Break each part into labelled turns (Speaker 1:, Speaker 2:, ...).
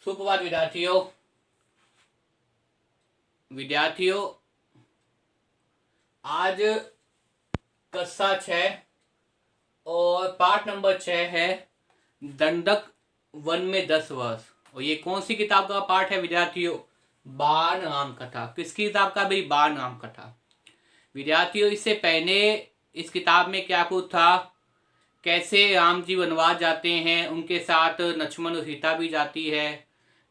Speaker 1: सुप्रभात विद्यार्थियों आज कक्षा 6 और पाठ नंबर 6 है दंडक वन में 10 वर्ष। और ये कौन सी किताब का पाठ है विद्यार्थियों? बाण राम कथा। किसकी किताब का भाई? बाण राम कथा। विद्यार्थियों इससे पहले इस किताब में क्या कुछ था, कैसे राम जी वनवास जाते हैं, उनके साथ लक्ष्मण और सीता भी जाती है,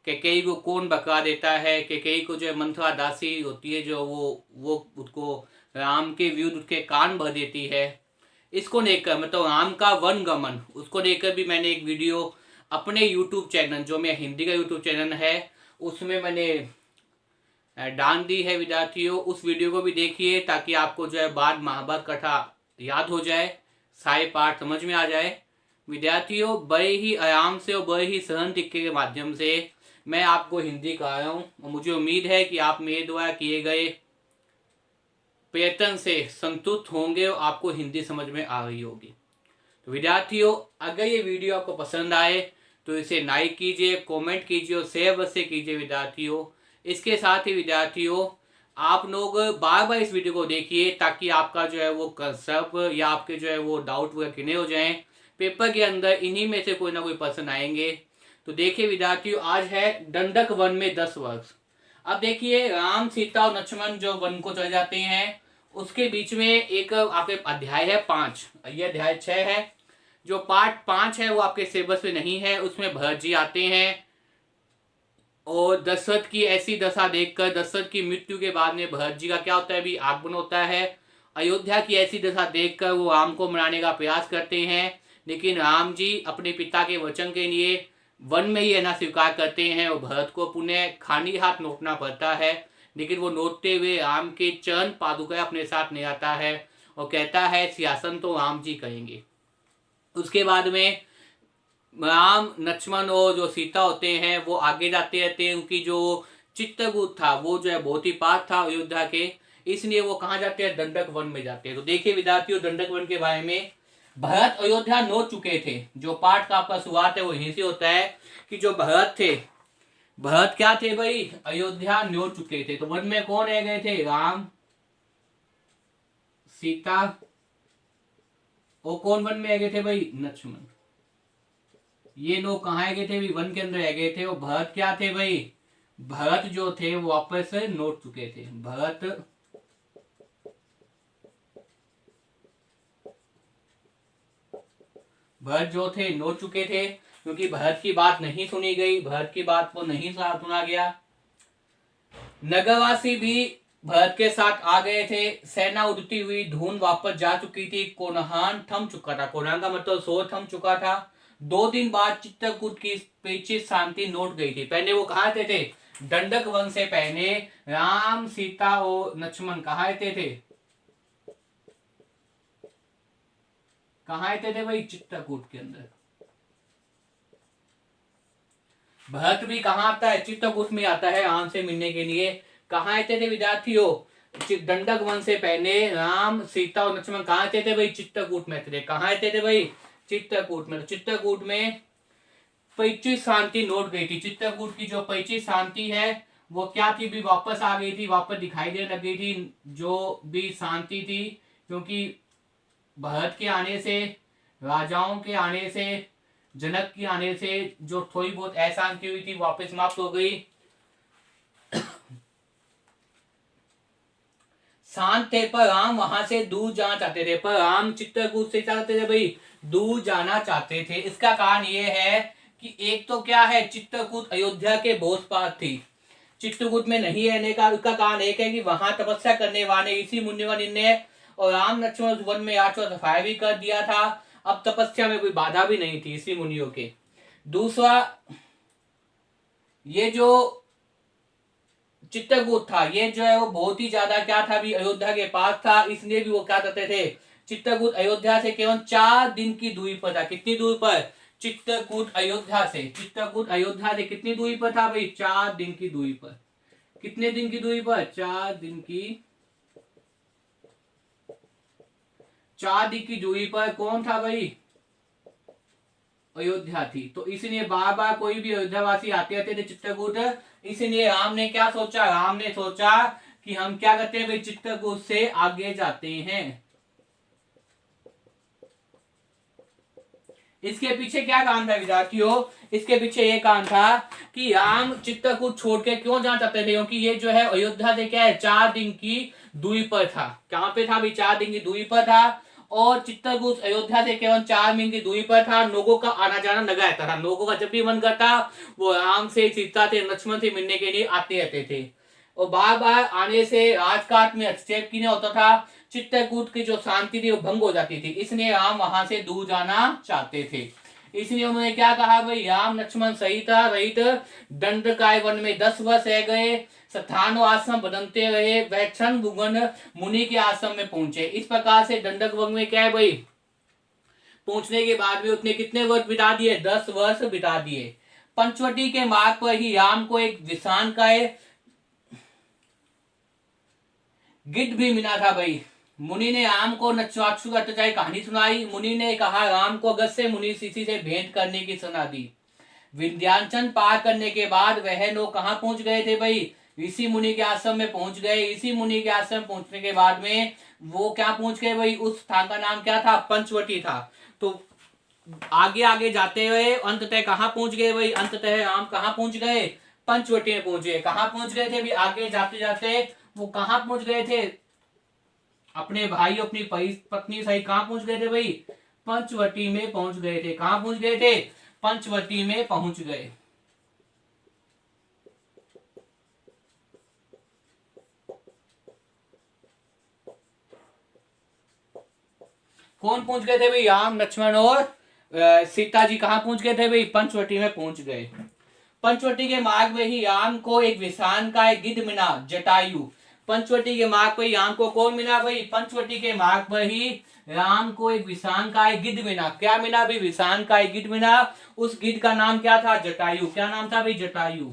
Speaker 1: कैकेयी को कौन बकरा देता है, कैकेयी को जो मंथरा दासी होती है जो वो उसको राम के विरुद्ध उसके कान भर देती है। इसको लेकर मतलब राम का वन गमन, उसको लेकर भी मैंने एक वीडियो अपने यूट्यूब चैनल, जो मेरा हिंदी का यूट्यूब चैनल है, उसमें मैंने डाल दी है विद्यार्थियों। उस वीडियो को भी देखिए ताकि आपको जो है बाद महाभारत कथा याद हो जाए, सारे पाठ समझ में आ जाए। विद्यार्थियों बड़े ही आराम से और बड़े ही सहन तरीके के माध्यम से मैं आपको हिंदी करा रहा हूँ और मुझे उम्मीद है कि आप मेरे द्वारा किए गए प्रयत्न से संतुष्ट होंगे और आपको हिंदी समझ में आ रही होगी। तो विद्यार्थियों अगर ये वीडियो आपको पसंद आए तो इसे लाइक कीजिए, कमेंट कीजिए और शेयर अवश्य कीजिए विद्यार्थियों। इसके साथ ही विद्यार्थियों आप लोग बार बार इस वीडियो को देखिए ताकि आपका जो है वो कंसेप्ट या आपके जो है वो डाउट वगैरह क्लियर हो जाएं। पेपर के अंदर इन्हीं में से कोई ना कोई पर्सन आएंगे। तो देखिए विद्यार्थियों आज है दंडक वन में 10 वर्ष। अब देखिए राम सीता और लक्ष्मण जो वन को चले जाते हैं, उसके बीच में एक आपके अध्याय है 5, ये अध्याय 6 है। जो पार्ट 5 है वो आपके सिलेबस में नहीं है। उसमें भरत जी आते हैं और दशरथ की ऐसी दशा देखकर, दशरथ की मृत्यु के बाद में भरत जी का क्या होता है, भी आगमन होता है। अयोध्या की ऐसी दशा देखकर वो राम को मनाने का प्रयास करते हैं, लेकिन राम जी अपने पिता के वचन के लिए वन में ही रहना स्वीकार करते हैं और भरत को पुनः खाली हाथ लौटना पड़ता है। लेकिन वो लौटते हुए राम के चरण पादुका अपने साथ ले आता है और कहता है सिंहासन तो राम जी करेंगे। उसके बाद में राम लक्ष्मण और जो सीता होते हैं वो आगे जाते रहते हैं। उनकी जो चित्रकूट था वो जो है बहुत ही पास था अयोध्या के, इसलिए वो कहाँ जाते हैं? दंडक वन में जाते हैं। तो देखिए विद्यार्थियों दंडक वन के बारे में, भरत अयोध्या लौट चुके थे। जो पाठ का आपका शुरुआत है वो यहीं से होता है कि जो भरत थे, भरत क्या थे भाई? अयोध्या लौट चुके थे। तो वन में कौन रह गए थे? राम, सीता और कौन वन में रह गए थे भाई? लक्ष्मण। ये लोग कहाँ गए थे? वन के अंदर रह गए थे। और भरत क्या थे भाई? भरत जो थे वो वापस से लौट चुके थे। भरत जो थे लौट चुके थे, क्योंकि भरत की बात नहीं सुनी गई, भरत की बात को नहीं सुना गया। नगरवासी भी भरत के साथ आ गए थे। सेना उड़ती हुई धून वापस जा चुकी थी। कोनहान थम चुका था। कोनहान का मतलब शोर थम चुका था। 2 दिन बाद चित्रकूट की पेचिश शांति लौट गई थी। पहले वो कहा थे? दंडक वन से पहले राम, सीता और लक्ष्मण कहाँ थे? कहाँ थे भाई? चित्रकूट के अंदर। भरत भी कहाँ आता है? चित्रकूट में आता है राम से मिलने के लिए। कहाँ थे विद्यार्थियों? दंडक वन से पहले राम, सीता और लक्ष्मण कहाँ थे भाई? चित्रकूट में थे। कहाँ थे भाई? चित्रकूट में। चित्रकूट में पैचिश शांति लौट गई थी। चित्रकूट की जो पैचिश शांति है वो क्या थी भी? वापस आ गई थी, वापस दिखाई देने लग गई थी जो भी शांति थी। क्योंकि भरत के आने से, राजाओं के आने से, जनक के आने से जो थोड़ी बहुत अशांति हुई थी वापस समाप्त हो गई। शांत थे पर राम वहां से दूर जाना चाहते थे। पर राम चित्रकूट से चाहते थे भाई दूर जाना चाहते थे। इसका कारण ये है कि एक तो क्या है, चित्रकूट अयोध्या के बहुत पास थी। चित्रकूट में नहीं रहने का उसका कारण एक है कि वहां तपस्या करने वाले ऋषि मुनियों का निर्णय, और राम लक्ष्मण वन में आकर सफाया भी कर दिया था। अब तपस्या में कोई बाधा भी नहीं थी ऋषि मुनियों के। दूसरा, ये जो चित्रकूट था ये जो है वो बहुत ही ज्यादा क्या था भी? अयोध्या के पास था। इसलिए भी वो क्या करते थे? चित्रकूट अयोध्या से केवल 4 दिन की दूरी पर था। कितनी दूरी पर? चित्रकूट अयोध्या से, चित्रकूट अयोध्या से कितनी दूरी पर था भाई? 4 दिन की दूरी पर। कितने दिन की दूरी पर? 4 दिन की, 4 दिन की दूरी पर। कौन था भाई? अयोध्या थी। तो इसलिए बार बार कोई भी अयोध्यावासी आते रहते थे चित्रकूट, इसलिए राम ने क्या सोचा, राम ने सोचा कि हम क्या करते हैं भाई, चित्रकूट से आगे जाते हैं। इसके पीछे क्या कारण था विद्यार्थियों, इसके पीछे ये कारण था कि राम चित्रकूट छोड़ के क्यों जाना चाहते थे, क्योंकि ये जो है अयोध्या से क्या है 4 दिन की दूरी पर था। कहां पे था भाई, 4 दिन की दूरी पर था। और चित्रकूट अयोध्या से केवल 4 दिन की दूरी पर था। लोगों का आना जाना लगा रहता था, लोगों का जब भी मन करता वो राम से, सीता से, लक्ष्मण से मिलने के लिए आते रहते थे। और बार बार आने से राजकाट में हस्तक्षेप नहीं होता था, चित्रकूट की जो शांति थी वो भंग हो जाती थी, इसलिए राम वहां से दूर जाना चाहते थे। इसलिए उन्होंने क्या कहा भाई, राम लक्ष्मण सहित रहित दंडकाय वन में 10 वर्ष रह गए, स्थान आश्रम बदलते रहे, वह क्षण भुवन मुनि के आश्रम में पहुंचे। इस प्रकार से दंडक वन में क्या है भाई, पहुंचने के बाद भी उसने कितने वर्ष बिता दिए, 10 वर्ष बिता दिए। पंचवटी के मार्ग पर ही राम को एक विशान का गिद्ध भी मिला था भाई। मुनि ने राम को नक्षाक्षु कहानी सुनाई। मुनि ने कहा राम को अगस्त से मुनि ऋषि से भेंट करने की सलाह दी। विंध्याचल पार करने के बाद वह लोग कहाँ पहुंच गए थे भाई, ऋषि मुनि के आश्रम में पहुंच गए। ऋषि मुनि के आश्रम पहुंचने के बाद में वो क्या पहुंच गए भाई, उस स्थान का नाम क्या था, पंचवटी था। तो आगे आगे जाते हुए अंततः कहाँ पहुंच गए भाई, अंततः राम कहाँ पहुंच गए, पंचवटी में पहुंच गए। कहाँ पहुंच गए थे भाई, आगे जाते जाते वो कहाँ पहुंच गए थे, अपने भाई अपनी पत्नी सहित कहाँ पहुंच गए थे भाई, पंचवटी में पहुंच गए थे। कहाँ पहुंच गए थे, पंचवटी में पहुंच गए। कौन पहुंच गए थे भाई, राम लक्ष्मण और सीता जी कहाँ पहुंच गए थे भाई, पंचवटी में पहुंच गए। पंचवटी के मार्ग में ही राम को एक विशान का एक गिद्ध मिला, जटायु। पंचवटी के मार्ग पर ही राम को कौन मिला भाई, पंचवटी के मार्ग पर ही राम को एक विशान का एक गिद्ध मिला। क्या मिला भाई, विशान का एक गिद्ध मिला। उस गिद्ध का नाम क्या था, जटायु। क्या नाम था भाई, जटायु।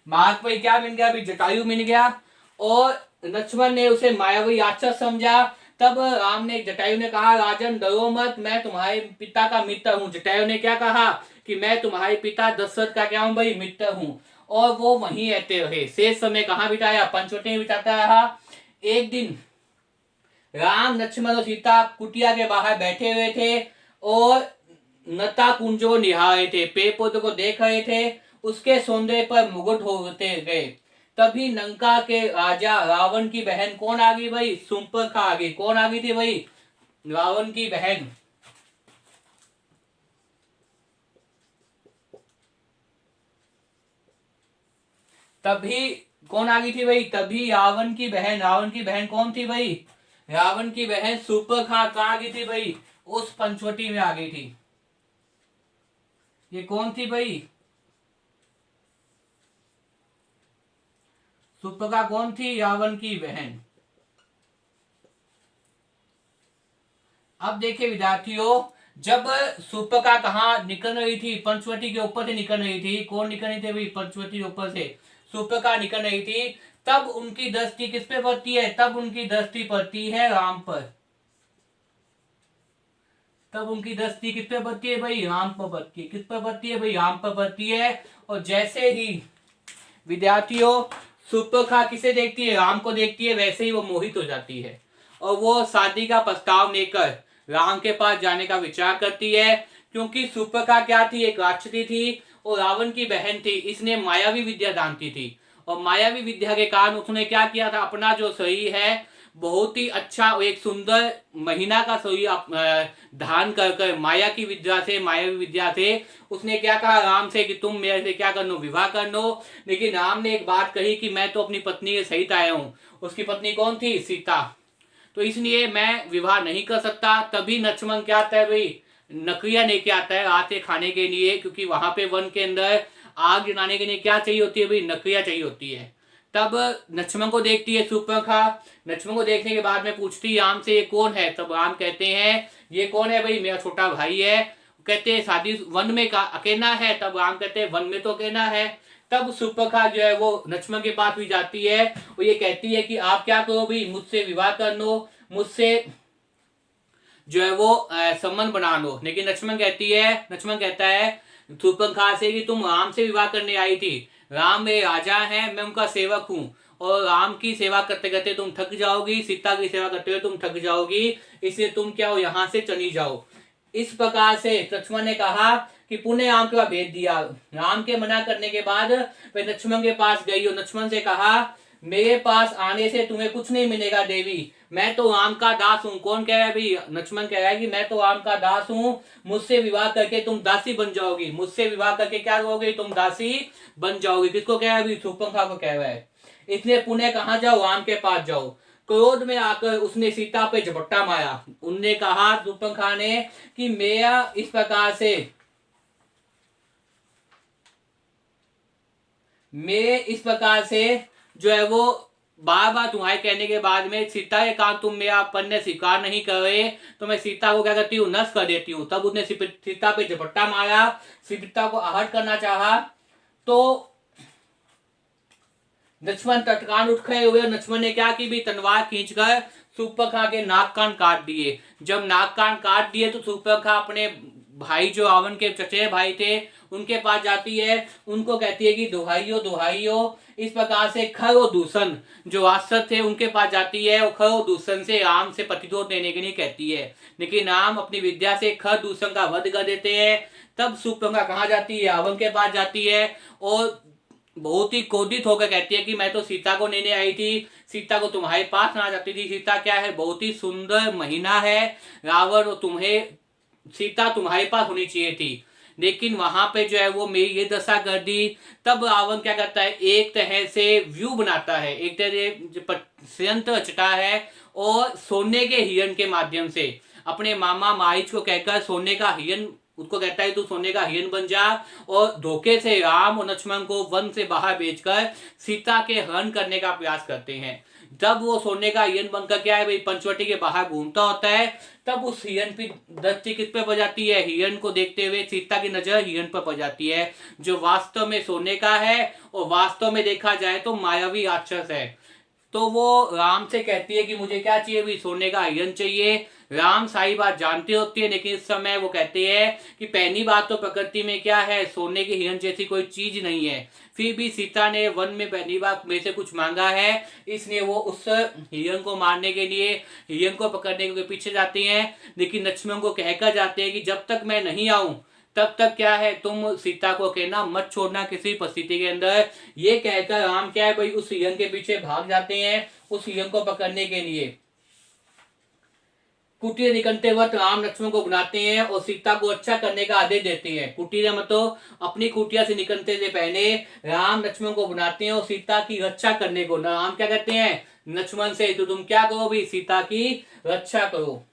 Speaker 1: मार्ग पर क्या मिल गया भाई, जटायु मिल गया। और लक्ष्मण ने उसे मायावी राक्षस समझा। तब राम ने, जटायु ने कहा राजन डरो मत, मैं तुम्हारे पिता का मित्र हूँ। जटायु ने क्या कहा कि मैं तुम्हारे पिता दशरथ का क्या हूँ भाई, मित्र हूँ। और वो वहीं रहते रहे। शेष समय कहाँ बिताया, पंचवटी में बिताता रहा। एक दिन राम लक्ष्मण और सीता कुटिया के बाहर बैठे हुए थे और लता कुंजो निहार रहे थे, पेड़ पौधों को देख रहे थे, उसके सौंदर्य पर मुग्ध होते गए। तभी लंका के राजा रावण की बहन कौन आ गई भाई, सुपर्णखा आ गई। कौन आ गई थी भाई, रावण की बहन। तभी कौन आ गई थी भाई, तभी रावण की बहन। रावण की बहन कौन थी भाई, रावण की बहन सुपर्णखा कहाँ आ गई थी भाई, उस पंचवटी में आ गई थी। ये कौन थी भाई, सुपर्णखा कौन थी, रावण की बहन। अब देखिए विद्यार्थियों, जब सुपर्णखा कहाँ निकल रही थी, पंचवटी के ऊपर से निकल रही थी। कौन निकल रही थी भाई, पंचवटी के ऊपर से सुपर्णखा निकल रही थी। तब उनकी दृष्टि किस पे पड़ती है, तब उनकी दृष्टि पड़ती है राम पर। तब उनकी दृष्टि किस पे पड़ती है भाई, राम पर पड़ती है। किस पर पड़ती है भाई, राम पर पड़ती है। और जैसे ही विद्यार्थियों सुपर्णखा किसे देखती है, राम को देखती है, वैसे ही वो मोहित हो जाती है और वो शादी का प्रस्ताव लेकर राम के पास जाने का विचार करती है। क्योंकि सुपर्णखा क्या थी, एक राक्षसी थी और रावण की बहन थी, इसने मायावी विद्या जानती थी। और मायावी विद्या के कारण उसने क्या किया था, अपना जो शरीर है बहुत ही अच्छा एक सुंदर महीना का शरीर धारण कर माया की विद्या से, मायावी विद्या से उसने क्या कहा राम से कि तुम मेरे से क्या कर लो, विवाह कर लो। लेकिन राम ने एक बात कही कि मैं तो अपनी पत्नी के सहित आया हूँ। उसकी पत्नी कौन थी, सीता। तो इसलिए मैं विवाह नहीं कर सकता। तभी लक्ष्मण क्या आता है भाई, नकरिया लेके आता है रात के खाने के लिए। क्योंकि वहां पे वन के अंदर आग जलाने के लिए क्या चाहिए होती है भाई, नकरिया चाहिए होती है। तब लक्ष्मण को देखती है सुपर्णखा। लक्ष्मण को देखने के बाद में पूछती है राम से ये कौन है। तब राम कहते हैं ये कौन है भाई, मेरा छोटा भाई है। कहते हैं शादी वन में का अकेला है। तब राम कहते हैं वन में तो अकेला है। तब सुपर्णखा जो है वो लक्ष्मण के पास भी जाती है और ये कहती है कि आप क्या करो भाई, मुझसे विवाह कर लो, मुझसे जो है वो संबंध बना लो। लेकिन लक्ष्मण कहता है शूर्पणखा से कि तुम राम से विवाह करने आई थी, राम मेरे राजा हैं, मैं उनका सेवक हूँ, और राम की सेवा करते करते तुम थक जाओगी, सीता की सेवा करते हुए तुम थक जाओगी, इसलिए तुम क्या हो यहाँ से चली जाओ। इस प्रकार से लक्ष्मण ने कहा कि पुण्य राम के पास भेज दिया। राम के मना करने के बाद वे लक्ष्मण के पास गई और लक्ष्मण से कहा मेरे पास आने से तुम्हें कुछ नहीं मिलेगा देवी, मैं तो राम का दास हूँ। कौन कह रहा है भाई? लक्ष्मण कह रहा है कि मैं तो राम का दास हूँ, मुझसे विवाह करके तुम दासी बन जाओगी, मुझसे विवाह करके क्या करोगे? तुम दासी बन जाओगी। किसको कह रहा है अभी? शूर्पणखा को कह रहा है। इसलिए पुण्य कहाँ जाओ? राम के पास जाओ। क्रोध में आकर उसने सीता पे झपट्टा मारा। उनने कहा शूर्पणखा ने कि मेरा इस प्रकार से जो है वो बार बार तुम्हारे कहने के बाद में सीता के कारण तुम मेरा पन्ने स्वीकार नहीं कर रहे, तो मैं सीता को क्या करती हूँ? नष्ट कर देती हूँ। तब उसने सीता पे झपट्टा मारा, सीता को आहत करना चाहा, तो लक्ष्मण तत्काल उठ खड़े हुए। लक्ष्मण ने क्या की भी? तलवार खींचकर शूर्पणखा के नाक कान काट दिए। जब नाक कान काट दिए तो शूर्पणखा अपने भाई जो रावण के चचेरे भाई थे उनके पास जाती है, उनको कहती है कि दुहाइयो दुहाइयो। इस प्रकार से खर और दूषण जो वास्तव थे उनके पास जाती है और खर और दूषण से राम से प्रतिरोध देने के लिए कहती है। लेकिन राम अपनी विद्या से खर दूषण का वध कर देते हैं। तब शूर्पणखा कहाँ जाती है? रावण के पास जाती है और बहुत ही क्रोधित होकर कहती है कि मैं तो सीता को लेने आई थी, सीता को तुम्हारे पास ना जाती थी। सीता क्या है? बहुत ही सुंदर महीना है रावण, और सीता तुम्हारे पास होनी चाहिए थी, लेकिन वहां पे जो है वो मेरी ये दशा कर दी। तब रावण क्या करता है? एक तरह से व्यू बनाता है, एक तरह षड्यंत्र रचता है और सोने के हिरण के माध्यम से अपने मामा मारीच को कहकर सोने का हिरण उसको कहता है तू सोने का हिरण बन जा, और धोखे से राम और लक्ष्मण को वन से बाहर भेजकर सीता के हरण करने का प्रयास करते हैं। जब वो सोने का हिरण बनकर क्या है भाई पंचवटी के बाहर घूमता होता है, तब उस हिरण की दृष्टि किस पे पड़ जाती है? हिरण को देखते हुए सीता की नजर हिरण पर पड़ जाती है, जो वास्तव में सोने का है और वास्तव में देखा जाए तो मायावी राक्षस है। तो वो राम से कहती है कि मुझे क्या चाहिए भी? सोने का हिरण चाहिए। राम सारी बात जानते होती है, लेकिन इस समय वो कहते हैं कि पहली बात तो प्रकृति में क्या है? सोने के हिरण जैसी कोई चीज नहीं है। फिर भी सीता ने वन में पहली बार मेरे से कुछ मांगा है, इसलिए वो उस हिरण को मारने के लिए हिरण को पकड़ने के पीछे जाती हैं। लेकिन लक्ष्मण को कहकर जाते हैं कि जब तक मैं नहीं आऊं तब तक क्या है तुम सीता को कहना मत छोड़ना किसी परिस्थिति के अंदर। ये कहकर राम क्या है भाई उस हिरण के पीछे भाग जाते हैं उस हिरण को पकड़ने के लिए। कुटीर निकलते वक्त राम लक्ष्मण को बुलाते हैं और सीता को रक्षा करने का आदेश देते हैं। कुटीर मतलब अपनी कुटिया से निकलते से पहले राम लक्ष्मण को बुलाते हैं और सीता की रक्षा करने को। राम क्या कहते हैं लक्ष्मण से? तो तुम क्या करो भी? सीता की रक्षा करो।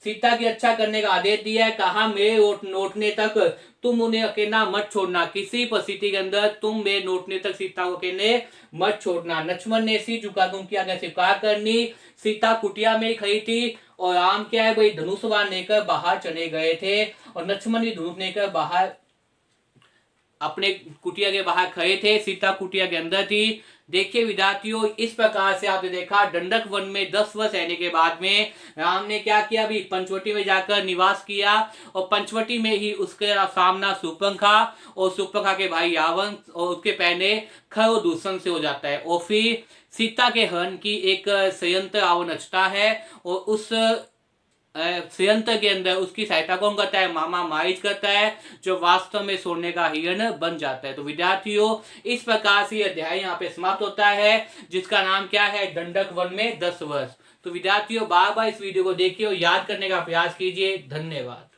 Speaker 1: सीता की रक्षा करने का आदेश दिया है। कहा मेरे लौटने तक तुम उन्हें अकेला मत छोड़ना, किसी परिस्थिति के अंदर तुम मेरे लौटने तक सीता को अकेले मत छोड़ना। लक्ष्मण ने सिर झुका उनकी आज्ञा स्वीकार करनी। सीता कुटिया में खड़ी थी और राम क्या है भाई धनुष बाण लेकर बाहर चले गए थे और लक्ष्मण भी धनुष लेकर बाहर अपने कुटिया के बाहर खड़े थे। सीता कुटिया के अंदर थी। देखिए विद्यार्थियों, इस प्रकार से आपने देखा दंडक वन में 10 वर्ष रहने के बाद में राम ने क्या किया भी पंचवटी में जाकर निवास किया और पंचवटी में ही उसके सामना शूर्पणखा और शूर्पणखा के भाई रावण और उसके पहले खर और दूषण से हो जाता है और फिर सीता के हरण की एक षड्यंत्र रावण रचता है और उस षड्यंत्र के अंदर उसकी सहायता कौन करता है? मामा मारीच करता है, जो वास्तव में सोने का हिरण बन जाता है। तो विद्यार्थियों, इस प्रकार से अध्याय यहाँ पे समाप्त होता है जिसका नाम क्या है? दंडक वन में 10 वर्ष। तो विद्यार्थियों बार बार इस वीडियो को देखिए और याद करने का प्रयास कीजिए। धन्यवाद।